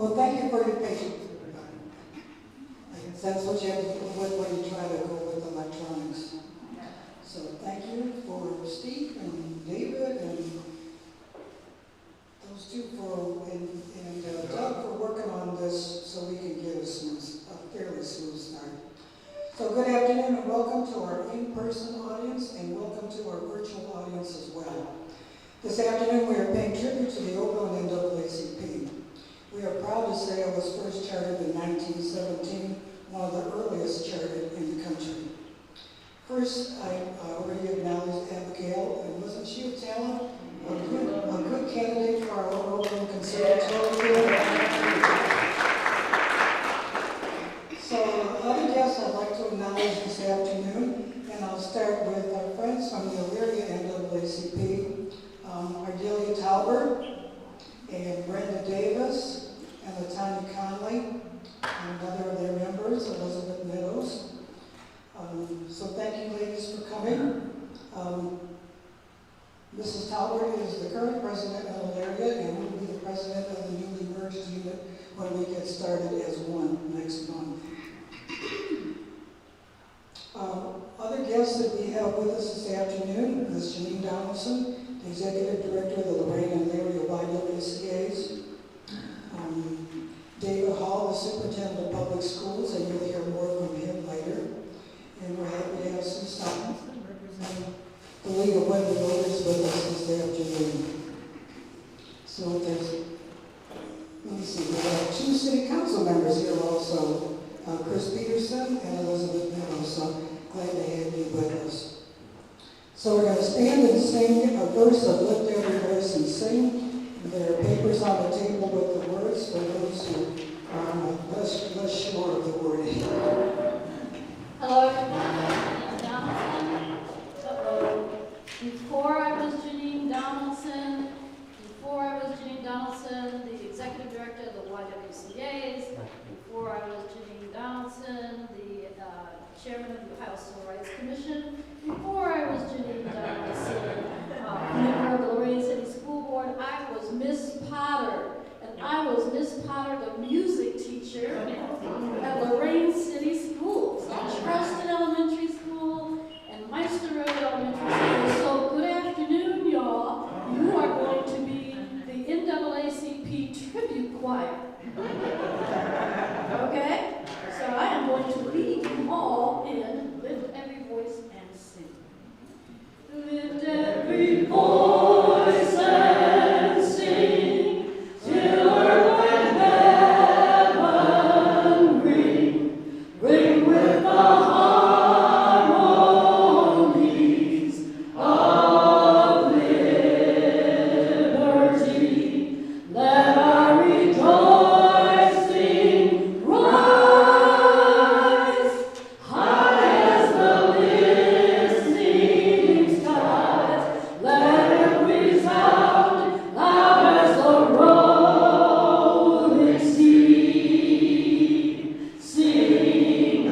Well, thank you for your patience, everybody. I guess that's what you have to do when you try to go with electronics. So thank you for Steve and David and those two and Doug for working on this so we can get a fairly smooth start. So good afternoon and welcome to our in-person audience and welcome to our virtual audience as well. This afternoon we are paying tribute to the Oberlin NAACP. We are proud to say it was first chartered in 1917, one of the earliest chartered in the country. First, I already acknowledged Abigail, and wasn't she a talent? A good candidate for our Oberlin Conservatory. So, other guests I'd like to acknowledge this afternoon, and I'll start with our friends from the Elyria NAACP, Ardelia Talbert, and Brenda Davis, and Latanya Conley, and another of their members, Elizabeth Meadows. So thank you, ladies, for coming. Mrs. Talbert is the current president of Elyria, and will be the president of the newly merged unit when we get started as one next month. Other guests that we have with us this afternoon is Janine Donaldson, the Executive Director of the Lorraine and Elyria YWCAs. David Hall, the Superintendent of Public Schools, and you'll hear more from him later. And we're happy to have Sue Stockton representing the League of Women Voters with us this afternoon. So let me see, we have two city council members here also, Chris Peterson and Elizabeth Meadows, so glad to have you with us. So we're going to stand and sing a verse of Lift Every Voice and Sing. There are papers on the table with the words for those who are less sure of the wording. Hello, everyone. Donaldson. Before I was Janine Donaldson, the Executive Director of the YWCAs. Before I was Janine Donaldson, the Chairman of the Ohio Civil Rights Commission. Before I was Janine Donaldson, member of the Lorraine City School Board, I was Miss Potter. And I was Miss Potter, the music teacher at Lorraine City Schools, Charleston Elementary School and Meister Road Elementary School. So good afternoon, y'all. You are going to be the NAACP tribute choir. Okay? So I am going to lead you all in Lift Every Voice and Sing. Lift every voice and sing till earth and heaven ring with the harmonies of liberty. Let our rejoicing rise high as the listening skies. Let it resound loud as the rolling sea. Sing a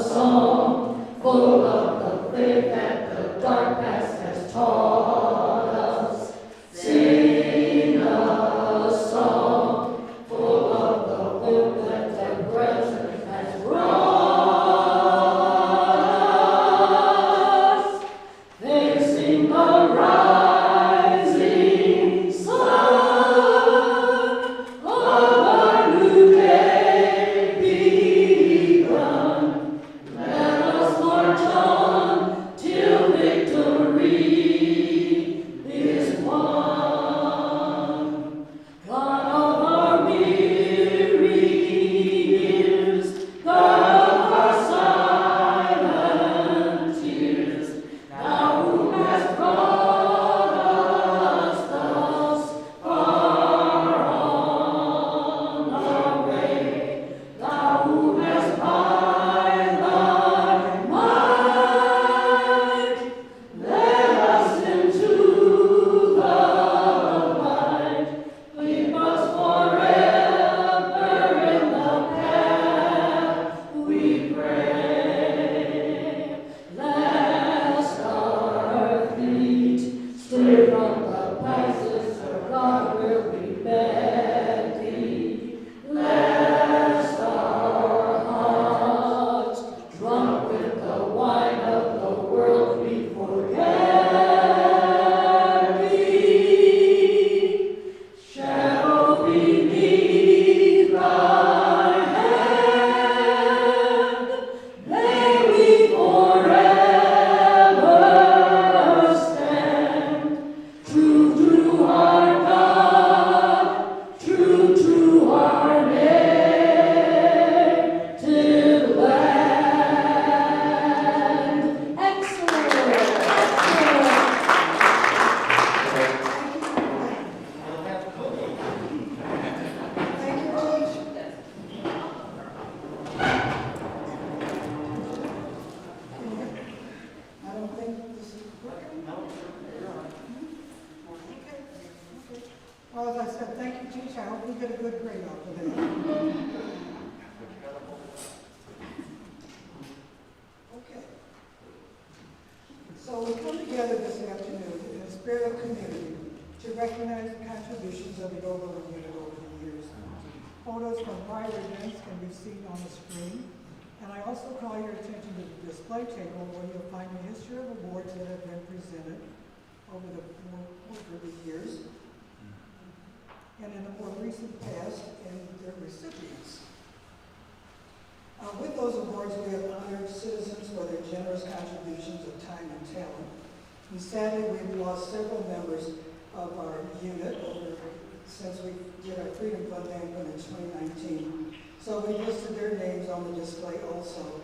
song full of the faith that the dark past has taught us. Sing a song full of the hope that the present has brought us. Facing the rising sun of our new day begun. Let us march on till victory Okay. Well, as I said, thank you, teacher. I hope you get a good grade off of that. Okay. So we come together this afternoon in a spirit of community to recognize the contributions of the Oberlin unit over the years. Photos from prior events can be seen on the screen. And I also call your attention to the display table where you'll find the history of awards that have been presented over the years, and in the more recent past, and their recipients. With those awards, we have honored citizens for their generous contributions of time and talent. And sadly, we've lost several members of our unit since we did our Freedom Fund banquet in 2019. So we listed their names on the display also.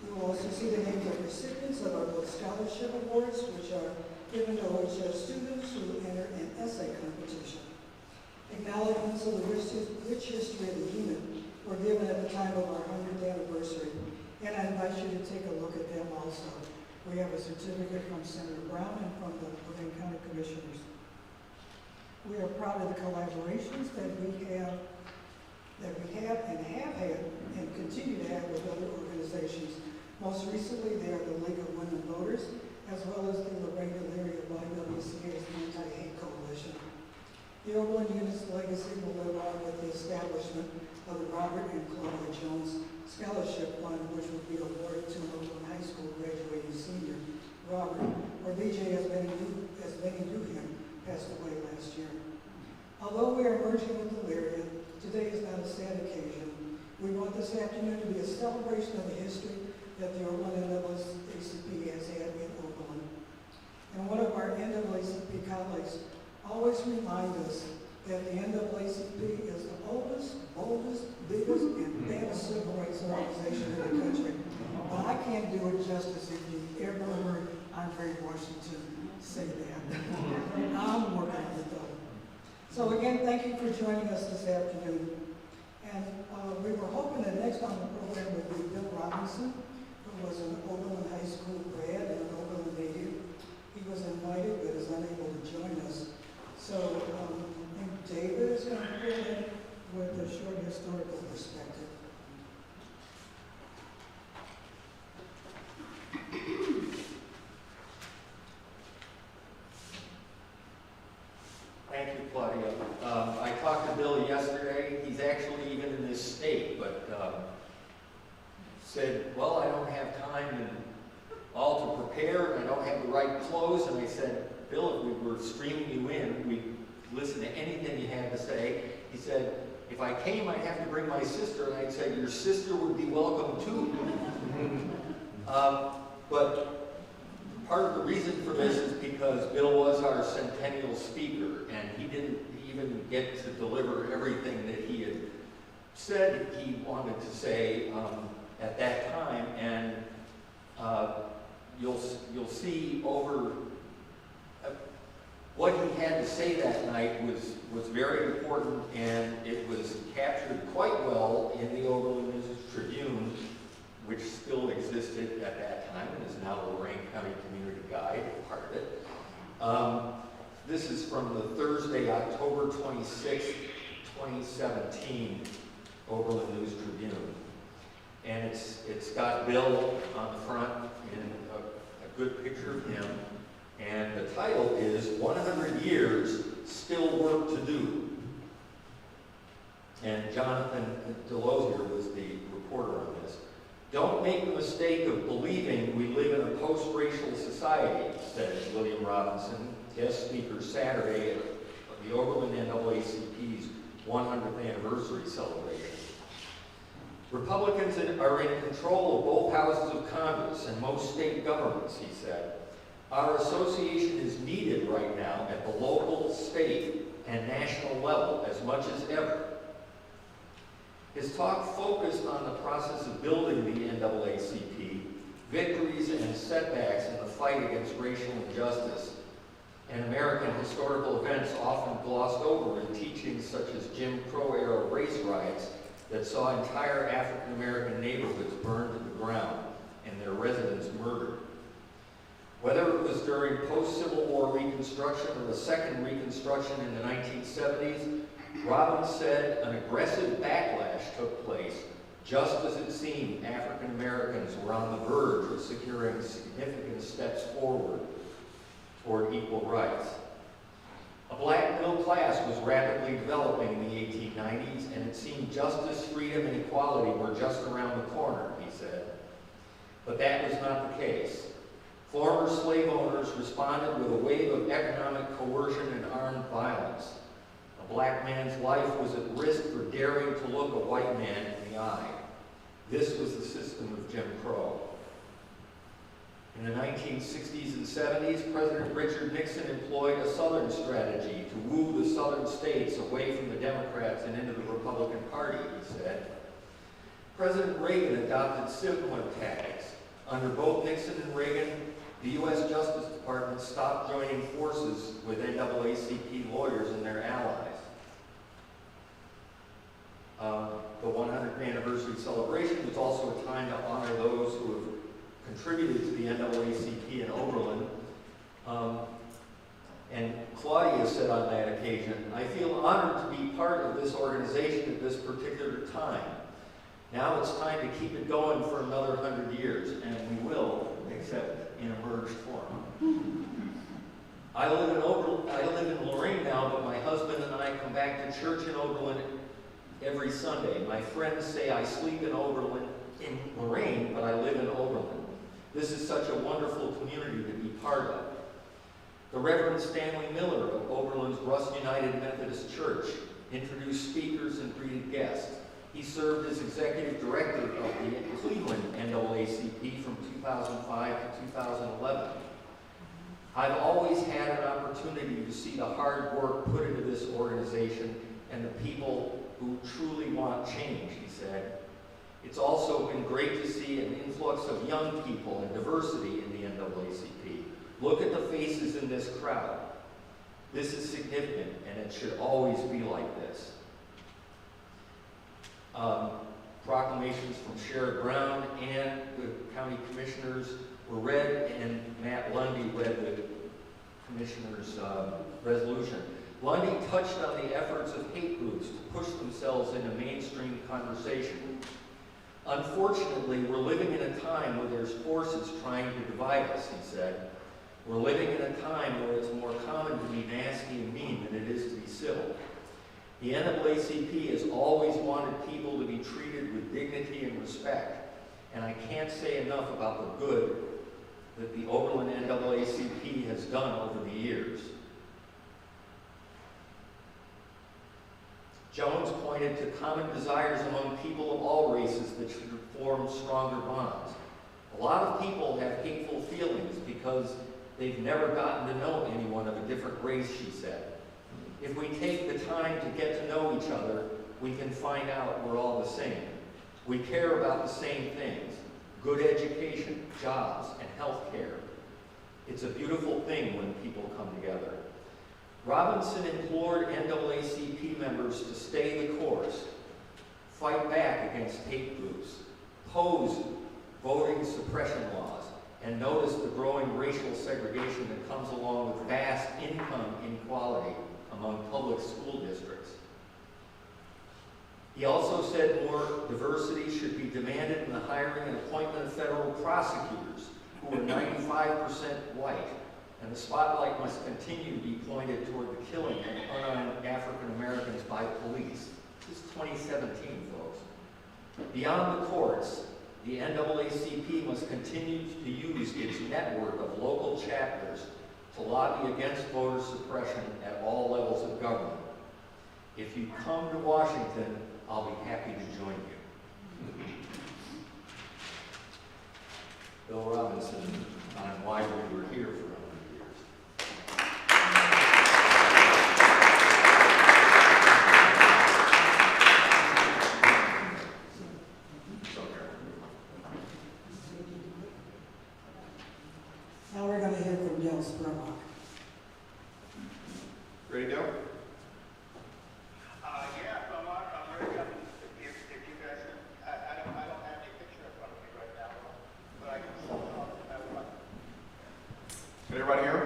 You will also see the names of recipients of our both scholarship awards, which are given to OHS students who enter an essay competition. Acknowledgements of the rich history of the unit were given at the time of our 100th anniversary, and I invite you to take a look at them also. We have a certificate from Senator Brown and from the Oberlin County Commissioners. We are proud of the collaborations that we have and have had and continue to have with other organizations. Most recently, they are the League of Women Voters, as well as the Lorraine Leary of YWCA's Anti-Hate Coalition. The Oberlin unit's legacy will live on with the establishment of the Robert and Claudia Jones Scholarship Fund, which will be awarded to an Oberlin High School graduating senior, Robert, or BJ, as many knew him, passed away last year. Although we are merging with the Leary, today is not a sad occasion. We want this afternoon to be a celebration of the history that the Oberlin NAACP has had in Oberlin. And one of our NAACP colleagues always remind us that the NAACP is the oldest, boldest, biggest, and baddest civil rights organization in the country. But I can't do it justice if you ever heard Andre Washington say that. I'm working on it though. So again, thank you for joining us this afternoon. And we were hoping that next on the program would be Bill Robinson, who was an Oberlin High School grad and an Oberlin native. He was invited but is unable to join us. So I think David is going to fill in with a short historical perspective. Thank you, Claudia. I talked to Bill yesterday. He's actually even in this state, but said, well, I don't have time and all to prepare, and I don't have the right clothes. And I said, Bill, if we were streaming you in, we'd listen to anything you had to say. He said, if I came, I'd have to bring my sister, and I'd say, your sister would be welcome too. But part of the reason for this is because Bill was our centennial speaker, and he didn't even get to deliver everything that he had said he wanted to say at that time. And you'll see over what he had to say that night was very important, and it was captured quite well in the Oberlin Tribune, which still existed at that time and is now the Lorraine County Community Guide, part of it. This is from the Thursday, October 26, 2017, Oberlin News Tribune. And it's got Bill on the front in a good picture of him. And the title is 100 Years, Still Work to Do. And Jonathan Delosier was the reporter on this. Don't make the mistake of believing we live in a post-racial society, said William Robinson, guest speaker Saturday at the Oberlin NAACP's 100th anniversary celebration. Republicans are in control of both houses of Congress and most state governments, he said. Our association is needed right now at the local, state, and national level as much as ever. His talk focused on the process of building the NAACP, victories and setbacks in the fight against racial injustice, and American historical events often glossed over in teachings such as Jim Crow-era race riots that saw entire African-American neighborhoods burned to the ground and their residents murdered. during post-Civil War Reconstruction or the second Reconstruction in the 1970s, Robbins said an aggressive backlash took place just as it seemed African Americans were on the verge of securing significant steps forward toward equal rights. A black middle class was rapidly developing in the 1890s, and it seemed justice, freedom, and equality were just around the corner, he said. But that was not the case. Former slave owners responded with a wave of economic coercion and armed violence. A black man's life was at risk for daring to look a white man in the eye. This was the system of Jim Crow. In the 1960s and 70s, President Richard Nixon employed a Southern strategy to woo the Southern states away from the Democrats and into the Republican Party, he said. President Reagan adopted similar tactics. Under both Nixon and Reagan, the U.S. Justice Department stopped joining forces with NAACP lawyers and their allies. The 100th anniversary celebration was also a time to honor those who have contributed to the NAACP in Oberlin. And Claudia said on that occasion, "I feel honored to be part of this organization at this particular time. Now it's time to keep it going for another 100 years, and we will, except in a merged form." I live in Lorraine now, but my husband and I come back to church in Oberlin every Sunday. My friends say I sleep in Lorraine, but I live in Oberlin. This is such a wonderful community to be part of. The Reverend Stanley Miller of Oberlin's Rust United Methodist Church introduced speakers and greeted guests. He served as executive director of the Cleveland NAACP from 2005 to 2011. I've always had an opportunity to see the hard work put into this organization and the people who truly want change, he said. It's also been great to see an influx of young people and diversity in the NAACP. Look at the faces in this crowd. This is significant, and it should always be like this. Proclamations from Sherrod Brown and the county commissioners were read, and Matt Lundy read the commissioner's resolution. Lundy touched on the efforts of hate groups to push themselves into mainstream conversation. Unfortunately, we're living in a time where there's forces trying to divide us, he said. We're living in a time where it's more common to be nasty and mean than it is to be civil. The NAACP has always wanted people to be treated with dignity and respect, and I can't say enough about the good that the Oberlin NAACP has done over the years. Jones pointed to common desires among people of all races that should form stronger bonds. A lot of people have hateful feelings because they've never gotten to know anyone of a different race, she said. If we take the time to get to know each other, we can find out we're all the same. We care about the same things: good education, jobs, and health care. It's a beautiful thing when people come together. Robinson implored NAACP members to stay the course, fight back against hate groups, oppose voting suppression laws, and notice the growing racial segregation that comes along with vast income inequality among public school districts. He also said more diversity should be demanded in the hiring and appointment of federal prosecutors who are 95% white, and the spotlight must continue to be pointed toward the killing of unarmed African Americans by police. This is 2017, folks. Beyond the courts, the NAACP must continue to use its network of local chapters to lobby against voter suppression at all levels of government. If you come to Washington, I'll be happy to join you. Bill Robinson on why we were here for 100 years. Now we're going to hear from Dale Spurlock. Ready to go? Yeah, I'm ready. If you guys, I don't have any picture in front of me right now, but I can. Can everybody hear me?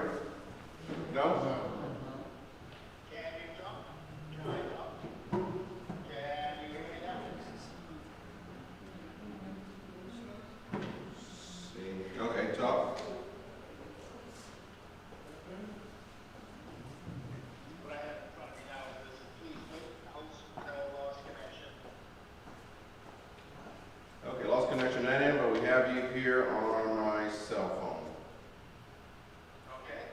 No? Can you talk? Can I talk? Can you hear me now? See. Okay, talk. What I have in front of me now is this, please make host no lost connection. Okay, lost connection that end, but we have you here on my cell phone. Okay?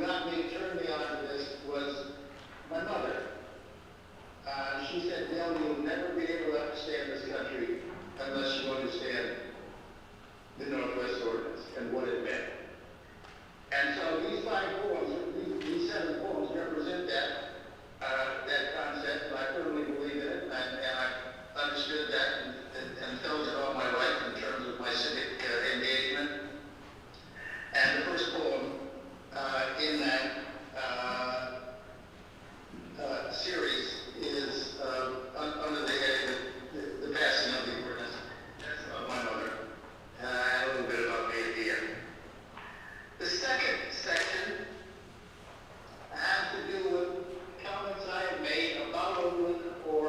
got me, turned me on to this was my mother. She said, Dale, you'll never be able to understand this country unless you understand the Northwest Ordinance and what it meant. And so these 5 poems, these 7 poems represent that concept, and I firmly believe in it, and I've understood that and felt it all my life in terms of my civic engagement. And the first poem in that series is under the heading the passing of the ordinance. That's about my mother. And a little bit about me at the end. The second section has to do with comments I have made about Oberlin or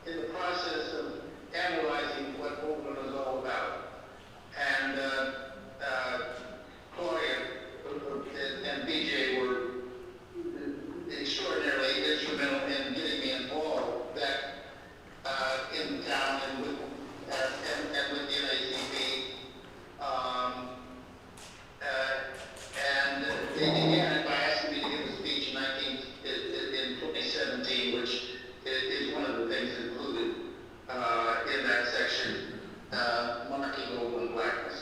in the process of analyzing what Oberlin is all about. And Claudia and BJ were extraordinarily instrumental in getting me involved back in the town and with the NAACP. And they began it by asking me to give a speech in 2017, which is one of the things included in that section, marking Oberlin blackness.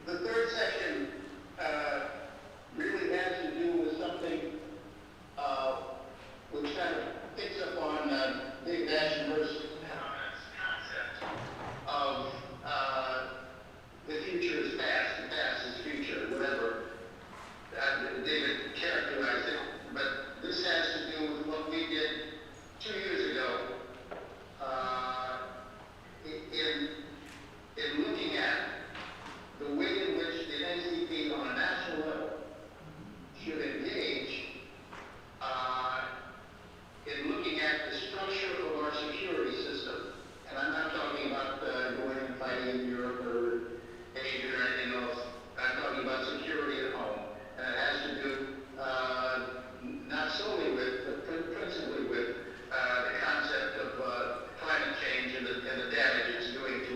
The third section really has to do with something which kind of picks up on Dave Ashenhurst's concept of the future is past, the past is future, whatever David characterized it. But this has to do with what we did 2 years ago in looking at the way in which the NAACP on a national level should engage in looking at the structure of our security system. And I'm not talking about going and fighting in Europe or Asia or anything else. I'm talking about security at home. And it has to do not solely with, but principally with the concept of climate change and the damage it's doing to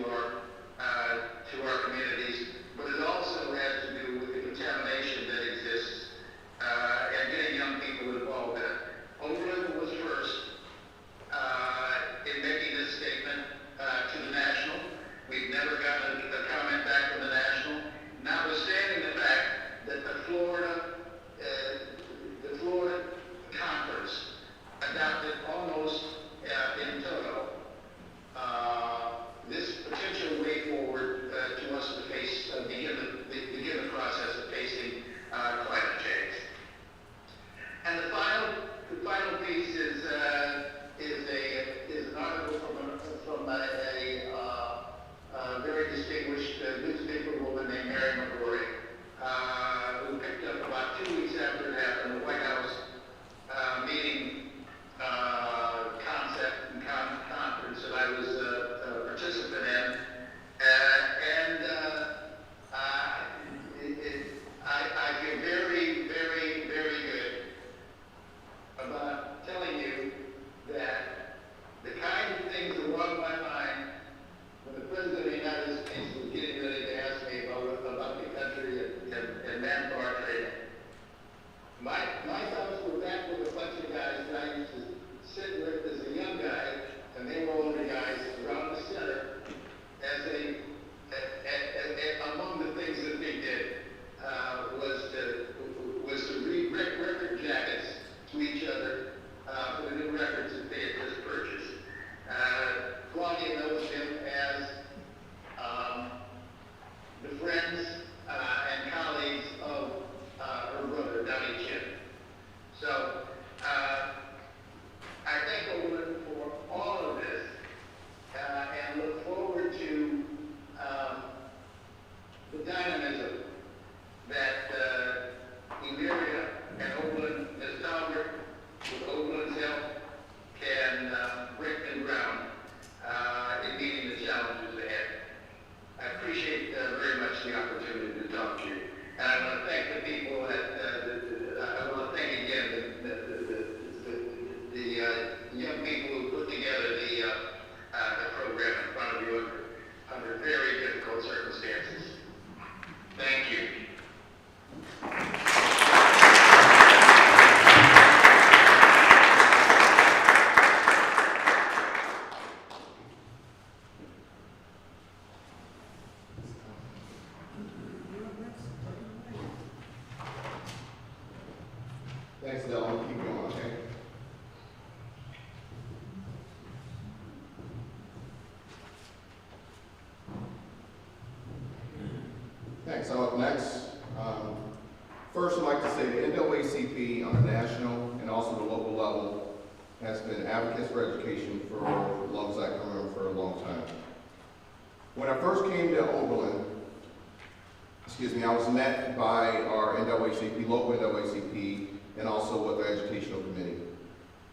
our communities. But it also has to do with the contamination that exists and getting young people involved in it. Oberlin was first in making this statement to the National. We've never gotten a comment back from the National, notwithstanding the fact that the Florida Conference adopted almost in total this potential way forward to us to face, begin the process of facing climate change. And the final piece is an article from a very distinguished newspaper woman named Mary McGrory, who picked up about 2 weeks after it happened, the White House meeting concept and conference that I was a participant in. I feel very, very, very good about telling you that the kind of things that were on my mind when the President of the United States was getting ready to ask me about the country and manpower training. My thoughts were back with a bunch of guys that I used to sit with as a young guy, and they were older guys around the center, among the things that they did was to read record jackets to each other for the new records that they had just purchased. Claudia knows him as the friends and colleagues of her brother, Donnie Chin. So I thank Oberlin for all of this and look forward to the dynamism that Elyria and Oberlin, as Talbot, with Oberlin's help, can break new ground in meeting the challenges ahead. I appreciate very much the opportunity to talk to you. And I want to thank the people I want to thank again the young people who put together the program in front of you under very difficult circumstances. Thanks, Dylan. Keep going, okay? Thanks. I'm up next. First, I'd like to say the NAACP on a national and also the local level has been advocates for education for as long as I can remember, for a long time. When I first came to Oberlin, I was met by our NAACP, local NAACP, and also with the educational committee.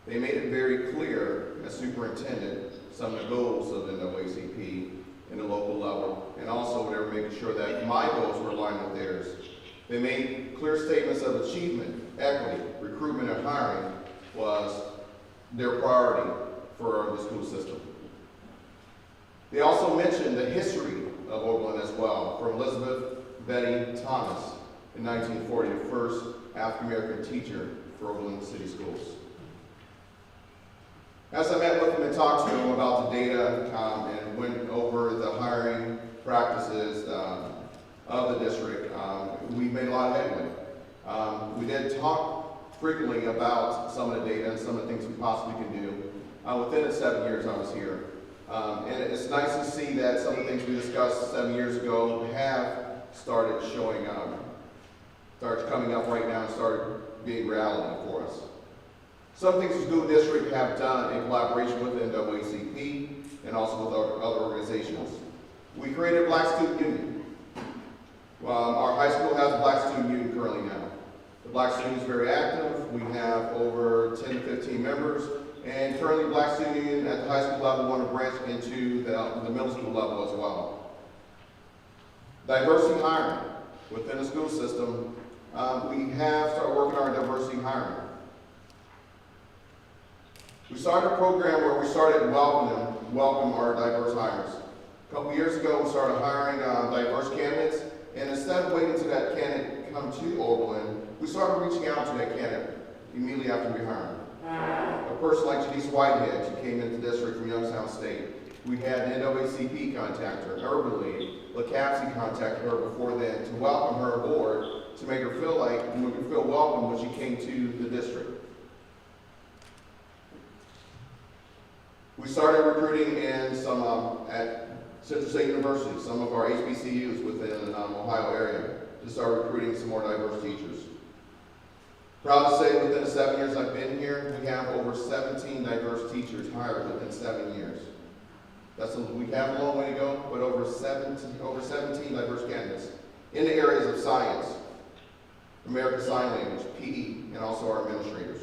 They made it very clear as superintendent some of the goals of the NAACP in the local level, and also they were making sure that my goals were aligned with theirs. They made clear statements of achievement, equity, recruitment, and hiring was their priority for the school system. They also mentioned the history of Oberlin as well, from Elizabeth Betty Thomas in 1940, the first African-American teacher for Oberlin City Schools. As I met with them and talked to them about the data and went over the hiring practices of the district, we made a lot of headway. We did talk frequently about some of the data and some of the things we possibly can do within the 7 years I was here. And it's nice to see that some of the things we discussed 7 years ago have started showing started coming up right now and started being reality for us. Some things the school district have done in collaboration with NAACP and also with our other organizations. We created a Black Student Union. Our high school has a Black Student Union currently now. The Black Student is very active. We have over 10 to 15 members, and currently Black Student Union at the high school level want to branch into the middle school level as well. Diversity hiring within the school system. We have started working on our diversity hiring. We started a program where we started welcome our diverse hires. A couple years ago, we started hiring diverse candidates, and instead of waiting until that candidate come to Oberlin, we started reaching out to that candidate immediately after we hired him. A person like Denise Whitehead, she came into the district from Youngstown State. We had NAACP contact her, Oberlin, NAACP contacted her before then to welcome her aboard, to make her feel welcome when she came to the district. We started recruiting in some at Central State University, some of our HBCUs within the Ohio area, to start recruiting some more diverse teachers. Proud to say within the 7 years I've been here, we have over 17 diverse teachers hired within 7 years. We have a long way to go, but over 17 diverse candidates in the areas of science, American Sign Language, PE, and also our administrators.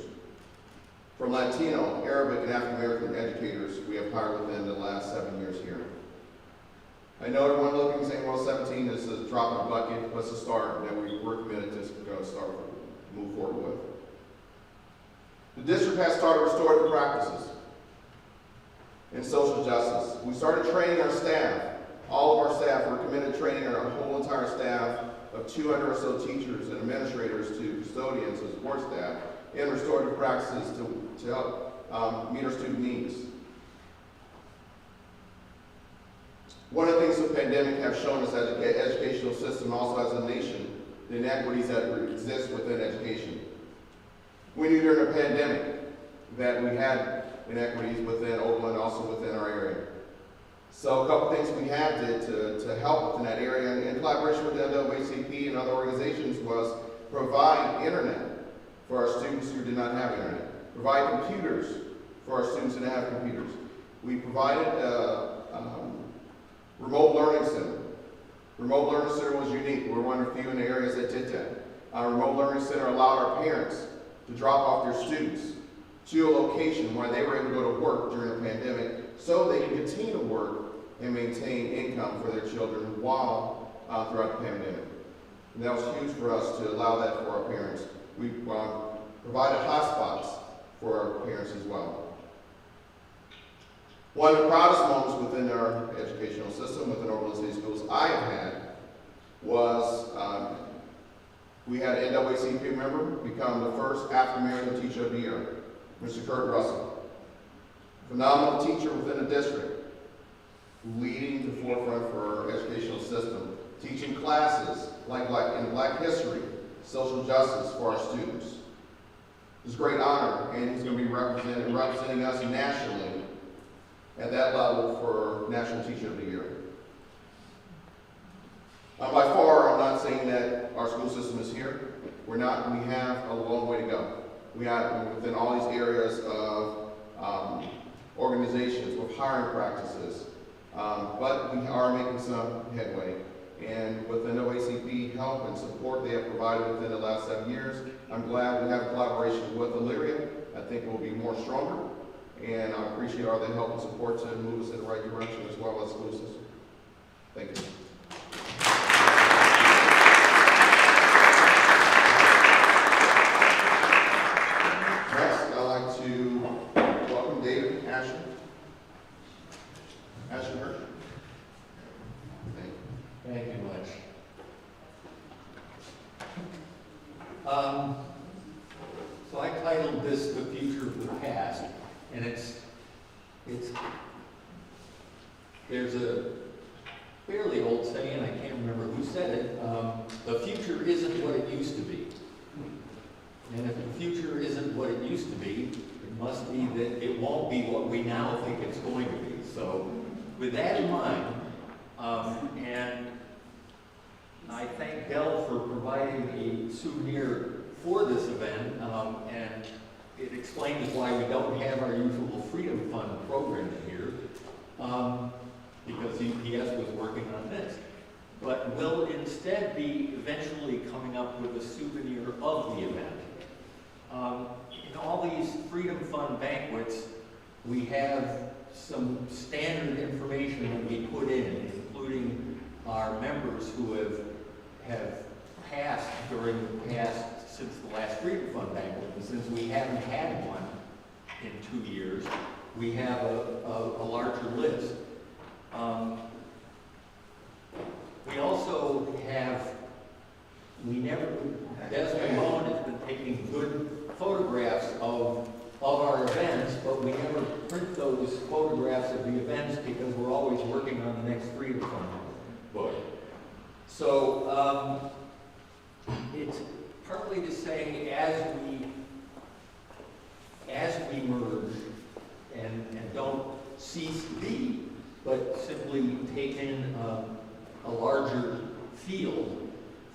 From Latino, Arabic, and African American educators we have hired within the last 7 years here. I know everyone looking saying, well, 17 is a drop in the bucket, but it's a start that we're committed to move forward with. The district has started restorative practices in social justice. We started training our staff. All of our staff, we're committed to training our whole entire staff of 200 or so teachers and administrators to custodians and support staff in restorative practices to help meet our student needs. One of the things the pandemic have shown us as an educational system, also as a nation, the inequities that exist within education. We knew during the pandemic that we had inequities within Oberlin, also within our area. So a couple things we did to help within that area, in collaboration with the NAACP and other organizations, was provide internet for our students who did not have internet. Provide computers for our students who didn't have computers. We provided a remote learning center. Remote learning center was unique. We're one of the few in the areas that did that. Our remote learning center allowed our parents to drop off their students to a location where they were able to go to work during the pandemic so they could continue to work and maintain income for their children while throughout the pandemic. And that was huge for us to allow that for our parents. We provided hotspots for our parents as well. One of the proudest moments within our educational system, within Oberlin City Schools, I have had was we had an NAACP member become the first African American teacher of the year, Mr. Kurt Russell. Phenomenal teacher within the district, leading the forefront for our educational system, teaching classes like in Black history, social justice for our students. It's a great honor, and he's going to be representing us nationally at that level for National Teacher of the Year. By far, I'm not saying that our school system is here. We're not. We have a long way to go. We have within all these areas of organizations with hiring practices, but we are making some headway. And with the NAACP help and support they have provided within the last 7 years, I'm glad we have a collaboration with Elyria. I think we'll be more stronger, and I appreciate all the help and support to move us in the right direction as well as the school system. Thank you. Next, I'd like to welcome David Ashton. Ashton Hirsch. Thank you. Thank you much. So I titled this "The Future of the Past," and there's a fairly old saying, I can't remember who said it, the future isn't what it used to be. And if the future isn't what it used to be, it must be that it won't be what we now think it's going to be. So with that in mind, and I thank Dell for providing a souvenir for this event, and it explains why we don't have our usual Freedom Fund program here, because UPS was working on this. But we'll instead be eventually coming up with a souvenir of the event. In all these Freedom Fund banquets, we have some standard information that we put in, including our members who have passed during the past, since the last Freedom Fund banquet. And since we haven't had one in 2 years, we have a larger list. We also have, Desmond Moen has been taking good photographs of our events, but we never print those photographs of the events because we're always working on the next Freedom Fund book. So it's partly to say as we merge and don't cease to be, but simply take in a larger field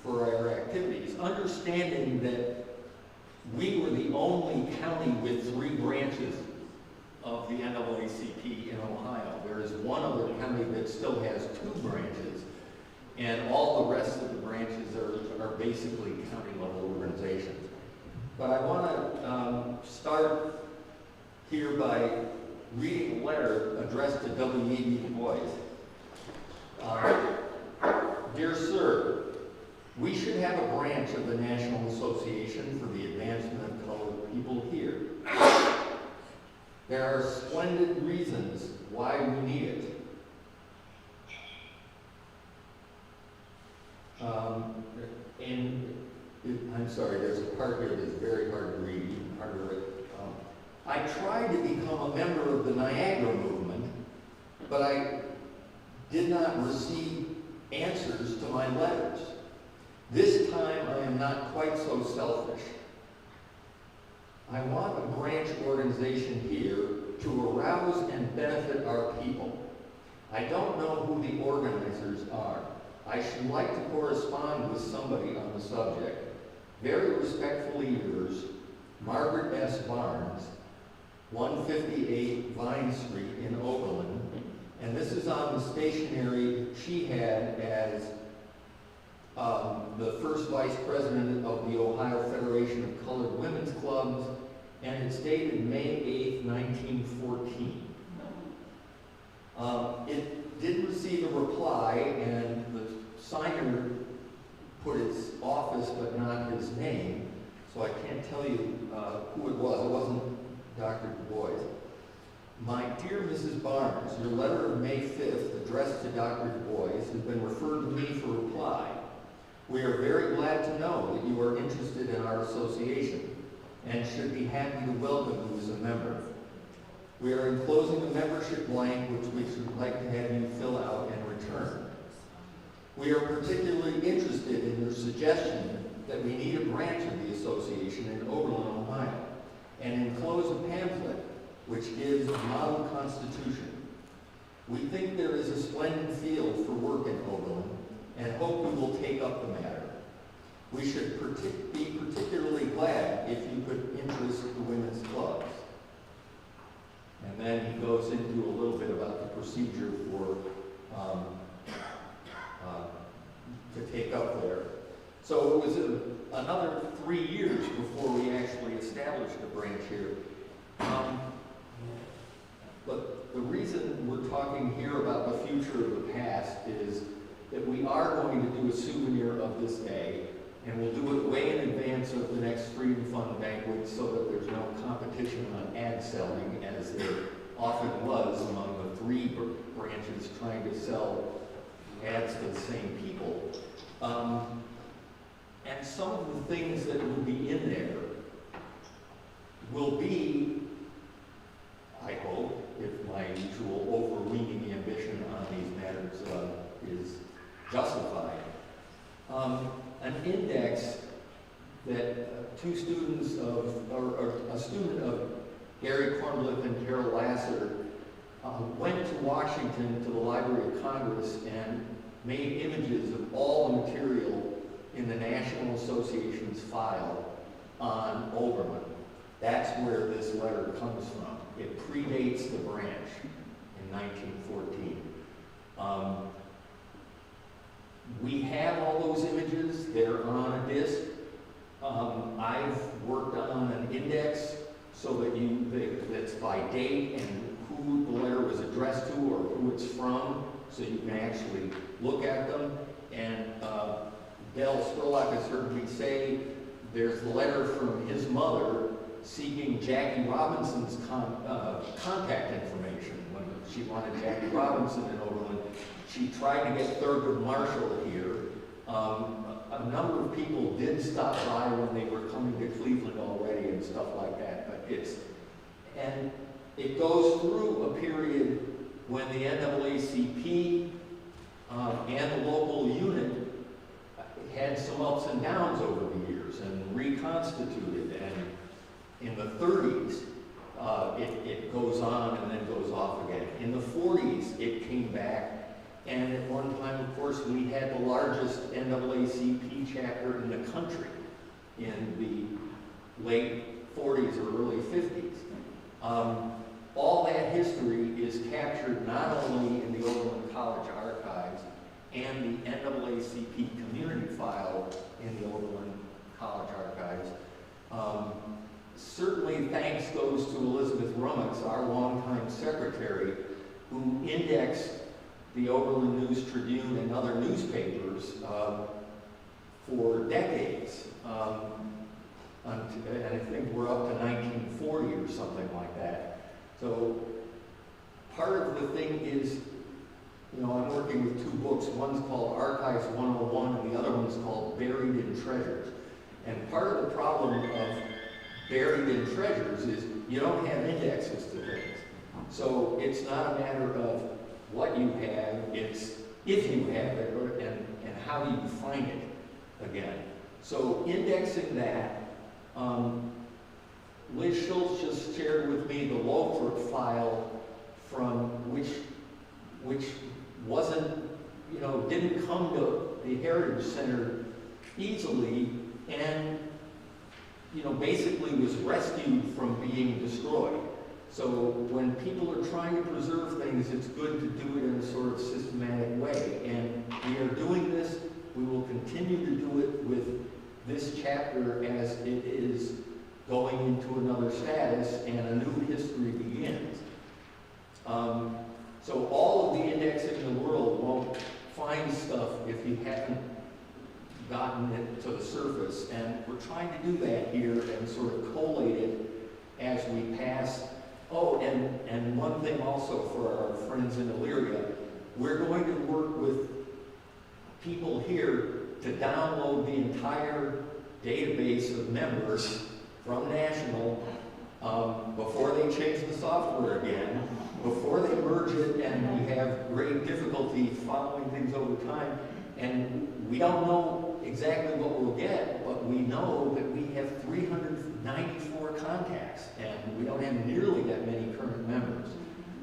for our activities, understanding that we were the only county with 3 branches of the NAACP in Ohio. There is one other county that still has 2 branches, and all the rest of the branches are basically county-level organizations. But I want to start here by reading a letter addressed to W.E.B. Du Bois. Dear Sir, we should have a branch of the National Association for the Advancement of Colored People here. There are splendid reasons why we need it. I'm sorry, there's a part here that's very hard to read, even harder to read. I tried to become a member of the Niagara movement, but I did not receive answers to my letters. This time I am not quite so selfish. I want a branch organization here to arouse and benefit our people. I don't know who the organizers are. I should like to correspond with somebody on the subject. Very respectfully yours, Margaret S. Barnes, 158 Vine Street in Oberlin. And this is on the stationery she had as the first vice president of the Ohio Federation of Colored Women's Clubs, and it's dated May 8th, 1914. It did receive a reply, and the signer put his office but not his name, so I can't tell you who it was. It wasn't Dr. Du Bois. My dear Mrs. Barnes, your letter of May 5th addressed to Dr. Du Bois has been referred to me for reply. We are very glad to know that you are interested in our association and should be happy to welcome you as a member. We are enclosing a membership blank which we should like to have you fill out and return. We are particularly interested in your suggestion that we need a branch of the association in Oberlin, Ohio. which gives a model constitution. We think there is a splendid field for work in Oberlin and hope you will take up the matter. We should be particularly glad if you could interest the women's clubs. And then he goes into a little bit about the procedure for to take up there. So it was another 3 years before we actually established a branch here. But the reason we're talking here about the future of the past is that we are going to do a souvenir of this day, and we'll do it way in advance of the next Freedom Fund banquet so that there's no competition on ad selling, as there often was among the 3 branches trying to sell ads to the same people. And some of the things that will be in there will be, I hope, if my usual overweening ambition on these matters is justified, an index that 2 students or a student of Gary Kornblith and Carol Lasser went to Washington to the Library of Congress and made images of all the material in the National Association's file on Oberlin. That's where this letter comes from. It predates the branch in 1914. We have all those images. They're on a disc. I've worked on an index so that that's by date and who the letter was addressed to or who it's from, so you can actually look at them. And Del Spurlock has heard me say there's the letter from his mother seeking Jackie Robinson's contact information. When she wanted Jackie Robinson in Oberlin, she tried to get Thurgood Marshall here. A number of people did stop by when they were coming to Cleveland already and stuff like that, but it goes through a period when the NAACP and the local unit had some ups and downs over the years and reconstituted, and in the 30s it goes on and then goes off again. In the 40s it came back, and at one time, of course, we had the largest NAACP chapter in the country in the late 40s or early 50s. All that history is captured not only in the Oberlin College archives and the NAACP community file in the Oberlin College archives. Certainly thanks goes to Elizabeth Rummix, our longtime secretary, who indexed the Oberlin News Tribune and other newspapers for decades. And I think we're up to 1940 or something like that. So part of the thing is, I'm working with 2 books. One's called Archives 101 and the other one's called Buried in Treasures. And part of the problem of buried in treasures is you don't have indexes to things. So it's not a matter of what you have, it's if you have it and how you find it again. So indexing that, Liz Schultz just shared with me the Lothrop file from which wasn't, didn't come to the Heritage Center easily and, basically was rescued from being destroyed. So when people are trying to preserve things, it's good to do it in a sort of systematic way. And we are doing this. We will continue to do it with this chapter as it is going into another status and a new history begins. So all of the indexing in the world won't find stuff if you haven't gotten it to the surface. And we're trying to do that here and sort of collate it as we pass. Oh, and one thing also for our friends in Elyria, we're going to work with people here to download the entire database of members from National before they change the software again, before they merge it, and we have great difficulty following things over time. And we don't know exactly what we'll get, but we know that we have 394 contacts, and we don't have nearly that many current members.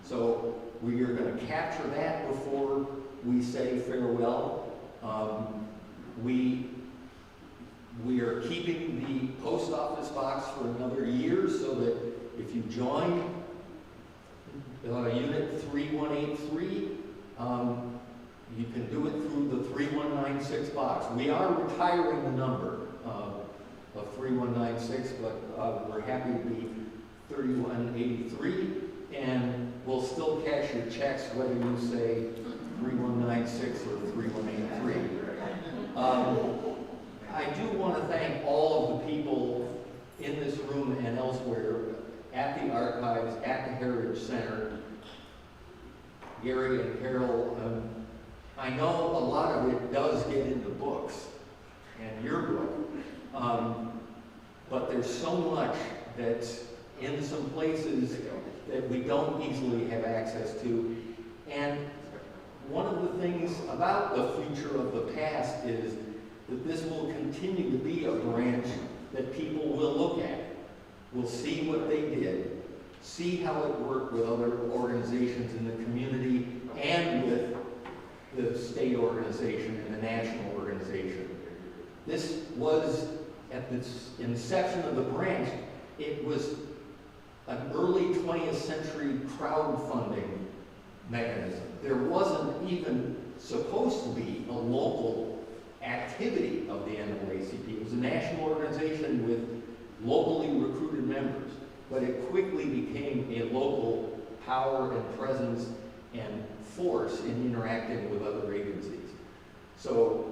So we are going to capture that before we say farewell. We are keeping the post office box for another year, so that if you join Unit 3183, you can do it through the 3196 box. We are retiring the number of 3196, but we're happy to be 3183, and we'll still cash your checks whether you say 3196 or 3183. I do want to thank all of the people in this room and elsewhere, at the archives, at the Heritage Center, Gary and Carol. I know a lot of it does get into books, and your book, but there's so much that's in some places that we don't easily have access to. And one of the things about the future of the past is that this will continue to be a branch that people will look at. We'll see what they did, see how it worked with other organizations in the community and with the state organization and the national organization. This was, at the inception of the branch, it was an early 20th century crowdfunding mechanism. There wasn't even supposed to be a local activity of the NAACP. It was a national organization with locally recruited members, but it quickly became a local power and presence and force in interacting with other agencies. So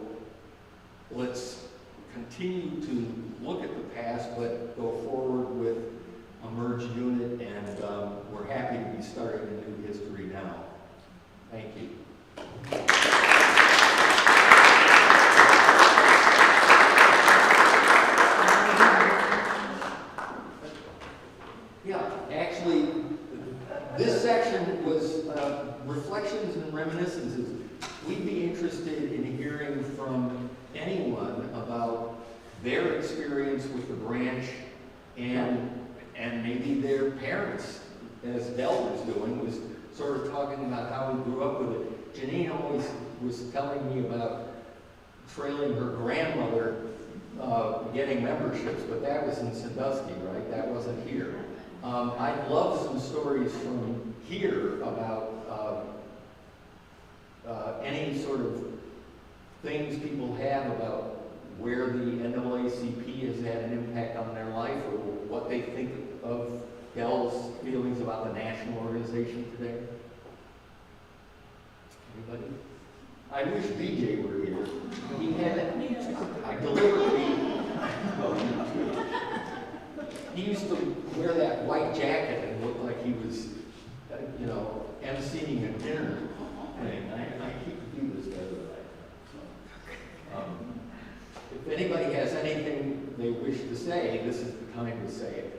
let's continue to look at the past, but go forward with a merged unit, and we're happy to be starting a new history now. Thank you. Yeah, actually, this section was reflections and reminiscences. We'd be interested in hearing from anyone about their experience with the branch and maybe their parents, as Del was doing, was sort of talking about how we grew up with it. Janine always was telling me about trailing her grandmother getting memberships, but that was in Sandusky, right? That wasn't here. I'd love some stories from here about any sort of things people have about where the NAACP has had an impact on their life, or what they think of Del's feelings about the national organization today. Anybody? I wish BJ were here. He had, I deliberately, he used to wear that white jacket and look like he was, emceeing a dinner thing. I keep doing this better than I can. If anybody has anything they wish to say, this is the time to say it.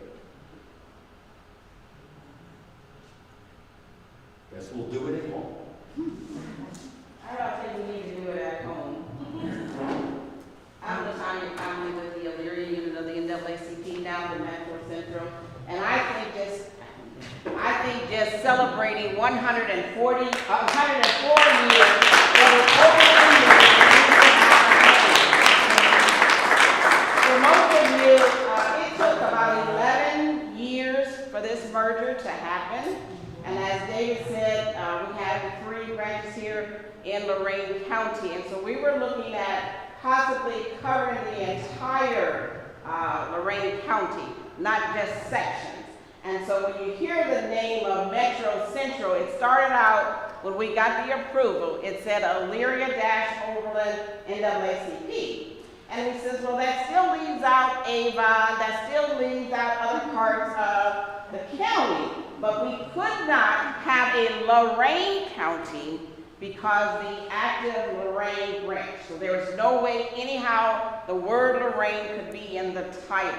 Guess we'll do it at home. I don't think we need to do it at home. I'm the Tanya family with the Elyria unit of the NAACP, now the Metro Central, and I think just celebrating 104 years for the Oberlin unit. For most of you, it took about 11 years for this merger to happen. And as David said, we have 3 branches here in Lorain County. And so we were looking at possibly covering the entire Lorain County, not just sections. And so when you hear the name of Metro Central, it started out, when we got the approval, it said Elyria-Oberlin NAACP. And he says, well, that still leaves out Avon, that still leaves out other parts of the county. But we could not have a Lorain County because the active Lorain branch. So there was no way, anyhow, the word Lorain could be in the title.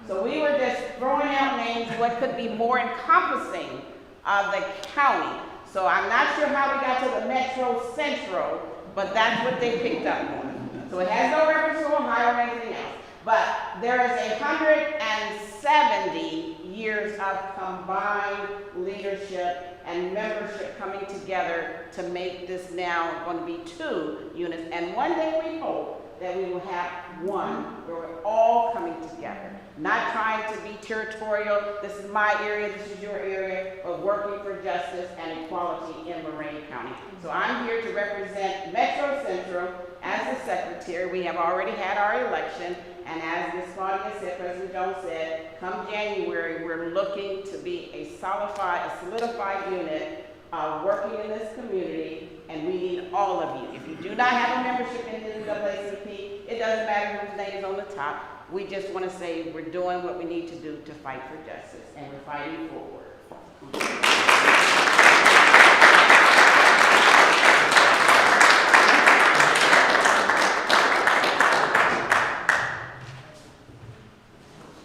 So we were just throwing out names, what could be more encompassing of the county. So I'm not sure how we got to the Metro Central, but that's what they picked up on. So it has no reference to Ohio or anything else. But there is 170 years of combined leadership and membership coming together to make this now going to be 2 units. And one day we hope that we will have one where we're all coming together, not trying to be territorial. This is my area, this is your area, but working for justice and equality in Lorain County. So I'm here to represent Metro Central as the secretary. We have already had our election, and as Ms. Claudia said, President Jones said, come January, we're looking to be a solidified unit working in this community, and we need all of you. If you do not have a membership in the NAACP, it doesn't matter whose name is on the top. We just want to say we're doing what we need to do to fight for justice, and we're fighting forward.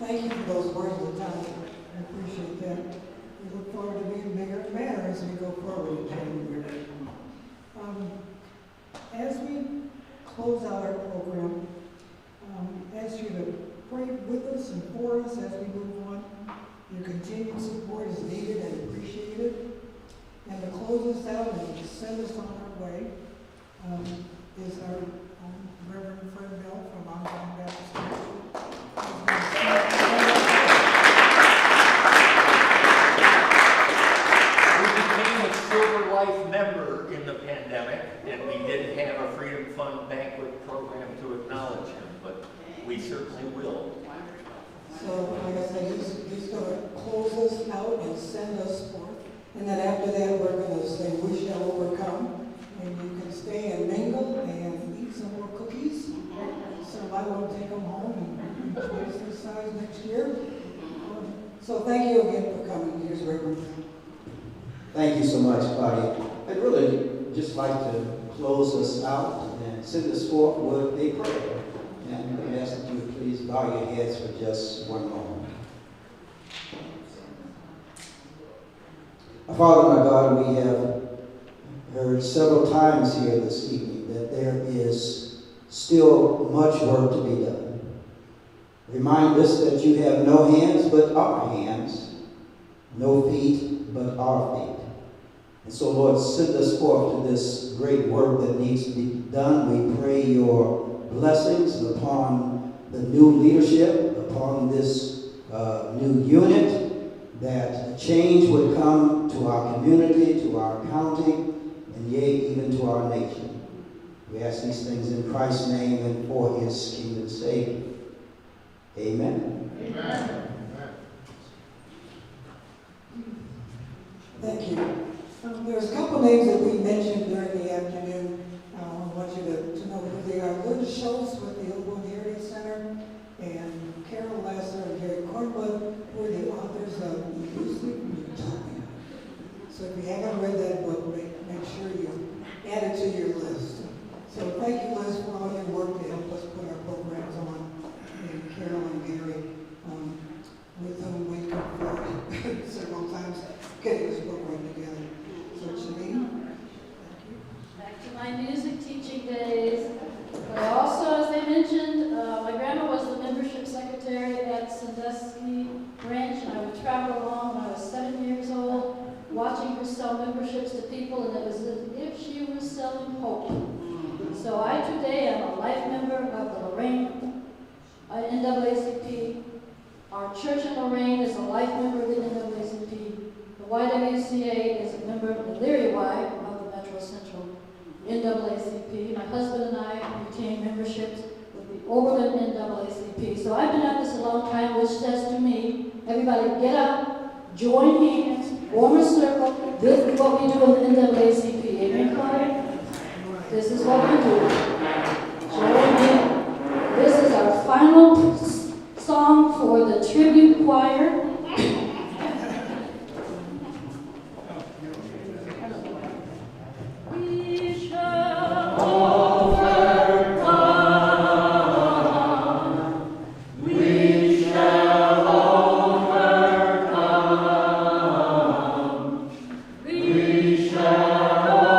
Thank you for those words of time. I appreciate that. We look forward to being bigger and better as we go forward in January. As we close out our program, ask you to pray with us and for us as we move on. Your continued support is needed and appreciated. And to close us out and to send us on our way is our Reverend Fred Bell from Untitled Chapter. Silver Life member in the pandemic, and we didn't have a Freedom Fund banquet program to acknowledge him, but we certainly will. So, like I said, he's going to close us out and send us forth. And then after that, we're going to say, we shall overcome. And you can stay and mingle and eat some more cookies. So I won't take them home and twice this size next year. So thank you again for coming. Here's Reverend. Thank you so much, Claudia. I'd really just like to close us out and send us forth with a prayer. And I'm going to ask that you would please bow your heads for just one moment. Our Father, my God, we have heard several times here this evening that there is still much work to be done. Remind us that you have no hands but our hands, no feet but our feet. And so, Lord, send us forth to this great work that needs to be done. We pray your blessings upon the new leadership, upon this new unit, that change would come to our community, to our county, and yea, even to our nation. We ask these things in Christ's name and for his kingdom's sake. Amen. Amen. Thank you. There's a couple names that we mentioned during the afternoon. I want you to know who they are. Linda Schultz with the Oberlin Area Center, and Carol Lasser and Gary Cornwood, who are the authors of Elusive Utopia. So if you haven't read that book, make sure you add it to your list. So thank you, Liz, for all your work to help us put our programs on. And Carol and Gary, with whom we conferred several times getting this program together. So Janine, thank you. Back to my music teaching days. But also, as they mentioned, my grandma was the membership secretary at Sandusky Ranch, and I would travel along when I was 7 years old, watching her sell memberships to people, and it was as if she was selling hope. So I today am a life member of the Lorain NAACP. Our church in Lorain is a life member of the NAACP. The YWCA is a member of the Leary Y of the Metro Central NAACP. My husband and I retain memberships with the Oberlin NAACP. So I've been at this a long time, which says to me, everybody get up, join hands, form a circle. This is what we do in the NAACP. Amen, Claudia? This is what we do. Join in. This is our final song for the tribute choir. We shall overcome. We shall overcome. We shall overcome.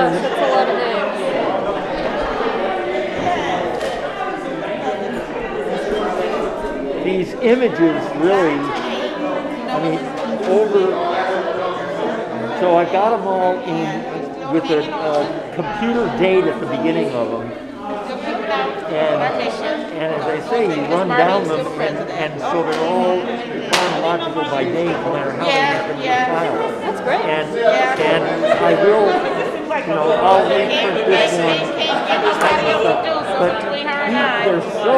Yes, it's a lot of names. These images really, I mean, so I got them all in with a computer date at the beginning of them. And as I say, you run down them, and so they're all chronological by date, no matter how they happen to the file. That's great. And I will, I'll reprint this one. But they're so